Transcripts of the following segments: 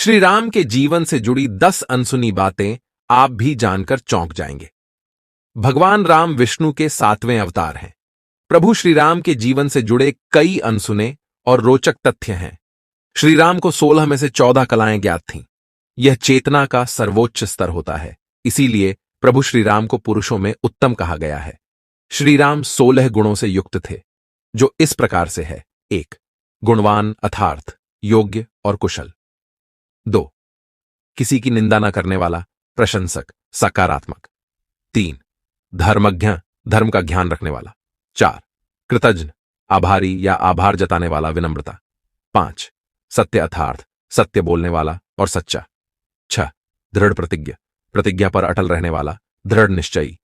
श्री राम के जीवन से जुड़ी 10 अनसुनी बातें आप भी जानकर चौंक जाएंगे। भगवान राम विष्णु के 7वें अवतार हैं। प्रभु श्री राम के जीवन से जुड़े कई अनसुने और रोचक तथ्य हैं। श्री राम को 16 में से 14 कलाएं ज्ञात थीं। यह चेतना का सर्वोच्च स्तर होता है, इसीलिए प्रभु श्री राम को पुरुषों में उत्तम कहा गया है। श्री राम 16 गुणों से युक्त थे, जो इस प्रकार से है। 1. गुणवान अर्थात योग्य और कुशल। 2. किसी की निंदा न करने वाला, प्रशंसक, सकारात्मक। 3. धर्मज्ञ, धर्म का ज्ञान रखने वाला। 4. कृतज्ञ, आभारी या आभार जताने वाला, विनम्रता। 5. सत्य अर्थात सत्य बोलने वाला और सच्चा। 6. दृढ़ प्रतिज्ञ, प्रतिज्ञा पर अटल रहने वाला, दृढ़ निश्चयी।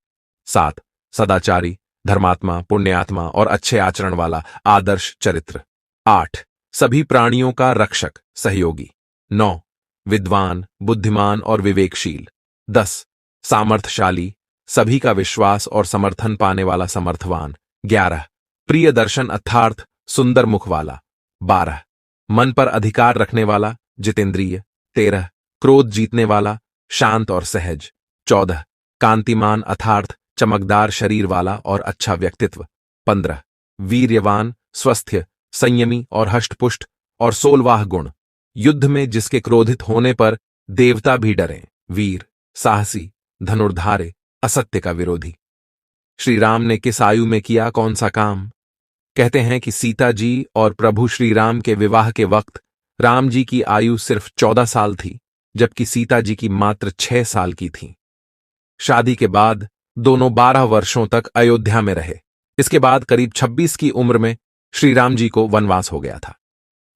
7. सदाचारी, धर्मात्मा, पुण्यात्मा और अच्छे आचरण वाला, आदर्श चरित्र। 8. सभी प्राणियों का रक्षक, सहयोगी। 9. विद्वान, बुद्धिमान और विवेकशील। 10. सामर्थ्यशाली, सभी का विश्वास और समर्थन पाने वाला, समर्थवान। 11. प्रिय दर्शन अर्थात सुंदर मुख वाला। 12. मन पर अधिकार रखने वाला, जितेंद्रिय। 13. क्रोध जीतने वाला, शांत और सहज। 14. कांतिमान अर्थात चमकदार शरीर वाला और अच्छा व्यक्तित्व। 15. वीर्यवान, स्वस्थ्य, संयमी और हष्टपुष्ट। और 16वां गुण, युद्ध में जिसके क्रोधित होने पर देवता भी डरें, वीर, साहसी, धनुर्धारे, असत्य का विरोधी। श्री राम ने किस आयु में किया कौन सा काम? कहते हैं कि सीता जी और प्रभु श्री राम के विवाह के वक्त राम जी की आयु सिर्फ 14 साल थी, जबकि सीता जी की मात्र 6 साल की थी। शादी के बाद दोनों 12 वर्षों तक अयोध्या में रहे। इसके बाद करीब 26 की उम्र में श्री राम जी को वनवास हो गया था।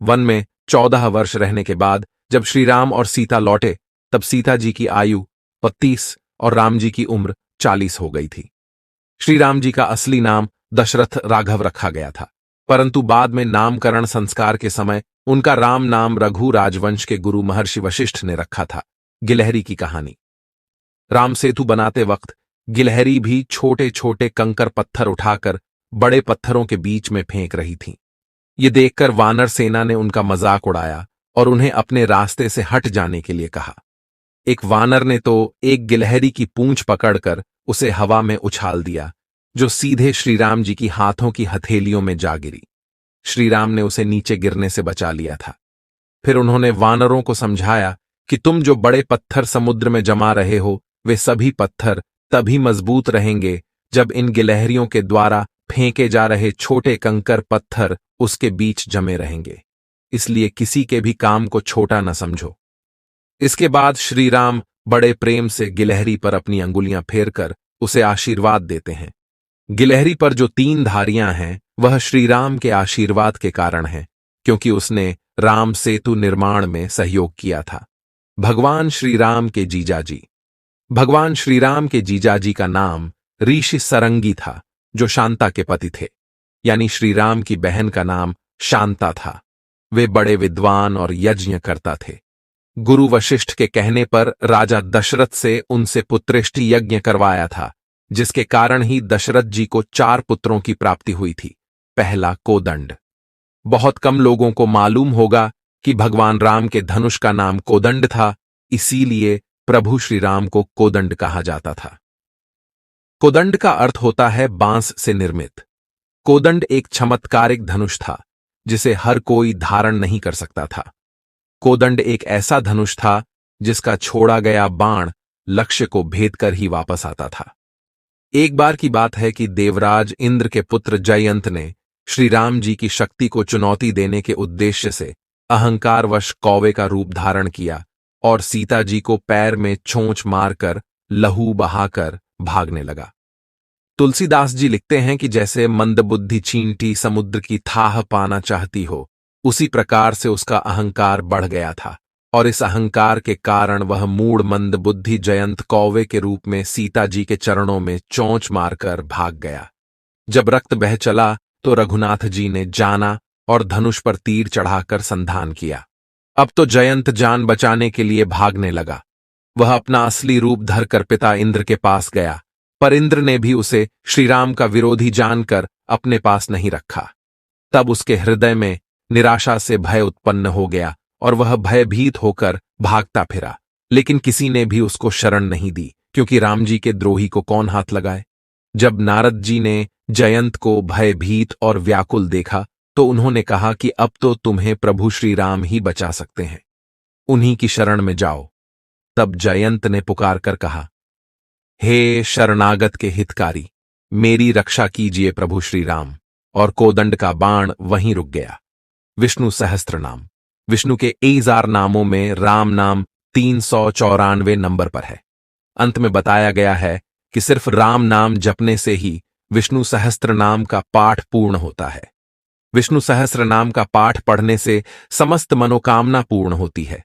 वन में 14 वर्ष रहने के बाद जब श्री राम और सीता लौटे, तब सीता जी की आयु 32 और राम जी की उम्र 40 हो गई थी। श्री राम जी का असली नाम दशरथ राघव रखा गया था, परंतु बाद में नामकरण संस्कार के समय उनका राम नाम रघु राजवंश के गुरु महर्षि वशिष्ठ ने रखा था। गिलहरी की कहानी। राम सेतु बनाते वक्त गिलहरी भी छोटे छोटे कंकर पत्थर उठाकर बड़े पत्थरों के बीच में फेंक रही थी। ये देखकर वानर सेना ने उनका मजाक उड़ाया और उन्हें अपने रास्ते से हट जाने के लिए कहा। एक वानर ने तो एक गिलहरी की पूंछ पकड़कर उसे हवा में उछाल दिया, जो सीधे श्रीराम जी की हाथों की हथेलियों में जा गिरी। श्रीराम ने उसे नीचे गिरने से बचा लिया था। फिर उन्होंने वानरों को समझाया कि तुम जो बड़े पत्थर समुद्र में जमा रहे हो, वे सभी पत्थर तभी मजबूत रहेंगे जब इन गिलहरियों के द्वारा फेंके जा रहे छोटे कंकर पत्थर उसके बीच जमे रहेंगे। इसलिए किसी के भी काम को छोटा न समझो। इसके बाद श्री राम बड़े प्रेम से गिलहरी पर अपनी अंगुलियां फेरकर उसे आशीर्वाद देते हैं। गिलहरी पर जो 3 धारियां हैं, वह श्री राम के आशीर्वाद के कारण है, क्योंकि उसने राम सेतु निर्माण में सहयोग किया था। भगवान श्री राम के जीजाजी। भगवान श्री राम के जीजाजी का नाम ऋषि सरंगी था, जो शांता के पति थे, यानी श्री राम की बहन का नाम शांता था। वे बड़े विद्वान और यज्ञ करता थे। गुरु वशिष्ठ के कहने पर राजा दशरथ से उनसे पुत्रेष्टि यज्ञ करवाया था, जिसके कारण ही दशरथ जी को 4 पुत्रों की प्राप्ति हुई थी। पहला कोदंड। बहुत कम लोगों को मालूम होगा कि भगवान राम के धनुष का नाम कोदंड था, इसीलिए प्रभु श्री राम को कोदंड कहा जाता था। कोदंड का अर्थ होता है बांस से निर्मित। कोदंड एक चमत्कारिक धनुष था, जिसे हर कोई धारण नहीं कर सकता था। कोदंड एक ऐसा धनुष था जिसका छोड़ा गया बाण लक्ष्य को भेद कर ही वापस आता था। एक बार की बात है कि देवराज इंद्र के पुत्र जयंत ने श्री राम जी की शक्ति को चुनौती देने के उद्देश्य से अहंकारवश कौवे का रूप धारण किया और सीता जी को पैर में छोंच मारकर लहू बहाकर भागने लगा। तुलसीदास जी लिखते हैं कि जैसे मंदबुद्धि चींटी समुद्र की थाह पाना चाहती हो, उसी प्रकार से उसका अहंकार बढ़ गया था और इस अहंकार के कारण वह मूढ़ मंदबुद्धि जयंत कौवे के रूप में सीता जी के चरणों में चोंच मारकर भाग गया। जब रक्त बह चला तो रघुनाथ जी ने जाना और धनुष पर तीर चढ़ाकर संधान किया। अब तो जयंत जान बचाने के लिए भागने लगा। वह अपना असली रूप धरकर पिता इंद्र के पास गया, पर इंद्र ने भी उसे श्रीराम का विरोधी जानकर अपने पास नहीं रखा। तब उसके हृदय में निराशा से भय उत्पन्न हो गया और वह भयभीत होकर भागता फिरा, लेकिन किसी ने भी उसको शरण नहीं दी, क्योंकि राम जी के द्रोही को कौन हाथ लगाए। जब नारद जी ने जयंत को भयभीत और व्याकुल देखा तो उन्होंने कहा कि अब तो तुम्हें प्रभु श्री राम ही बचा सकते हैं, उन्हीं की शरण में जाओ। तब जयंत ने पुकार कर कहा, हे शरणागत के हितकारी, मेरी रक्षा कीजिए प्रभु श्री राम। और कोदंड का बाण वहीं रुक गया। विष्णु सहस्त्र नाम। विष्णु के 1000 नामों में राम नाम 394 नंबर पर है। अंत में बताया गया है कि सिर्फ राम नाम जपने से ही विष्णु सहस्त्र नाम का पाठ पूर्ण होता है। विष्णु सहस्त्र नाम का पाठ पढ़ने से समस्त मनोकामना पूर्ण होती है।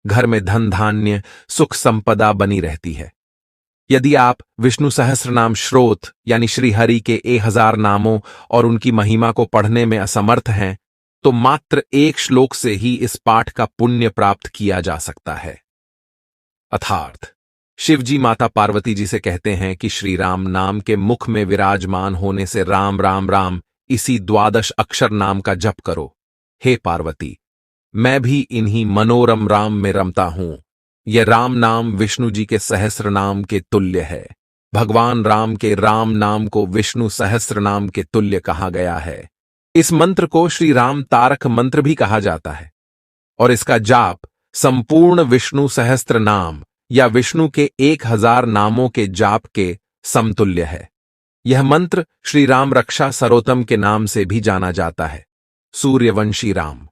घर में धन धान्य सुख संपदा बनी रहती है। यदि आप विष्णु सहस्त्र नाम श्रोत यानी श्रीहरि के 1000 नामों और उनकी महिमा को पढ़ने में असमर्थ हैं, तो मात्र एक श्लोक से ही इस पाठ का पुण्य प्राप्त किया जा सकता है। अर्थात शिवजी माता पार्वती जी से कहते हैं कि श्री राम नाम के मुख में विराजमान होने से राम राम राम इसी 12 अक्षर नाम का जप करो। हे पार्वती, मैं भी इन्हीं मनोरम राम में रमता हूं। यह राम नाम विष्णु जी के सहस्र नाम के तुल्य है। भगवान राम के राम नाम को विष्णु सहस्र नाम के तुल्य कहा गया है। इस मंत्र को श्री राम तारक मंत्र भी कहा जाता है और इसका जाप संपूर्ण विष्णु सहस्त्र नाम या विष्णु के 1000 नामों के जाप के समतुल्य है। यह मंत्र श्री राम रक्षा सरोतम के नाम से भी जाना जाता है। सूर्यवंशी राम।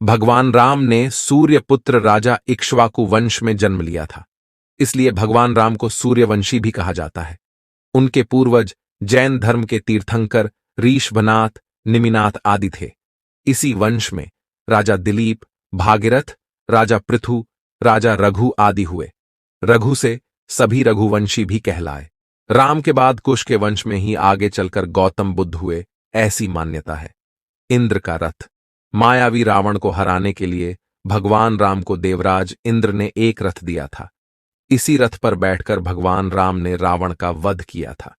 भगवान राम ने सूर्यपुत्र राजा इक्ष्वाकु वंश में जन्म लिया था, इसलिए भगवान राम को सूर्यवंशी भी कहा जाता है। उनके पूर्वज जैन धर्म के तीर्थंकर ऋषभनाथ, निमिनाथ आदि थे। इसी वंश में राजा दिलीप, भागीरथ, राजा पृथु, राजा रघु आदि हुए। रघु से सभी रघुवंशी भी कहलाए। राम के बाद कुश के वंश में ही आगे चलकर गौतम बुद्ध हुए, ऐसी मान्यता है। इंद्र का रथ। मायावी रावण को हराने के लिए भगवान राम को देवराज इंद्र ने एक रथ दिया था। इसी रथ पर बैठकर भगवान राम ने रावण का वध किया था।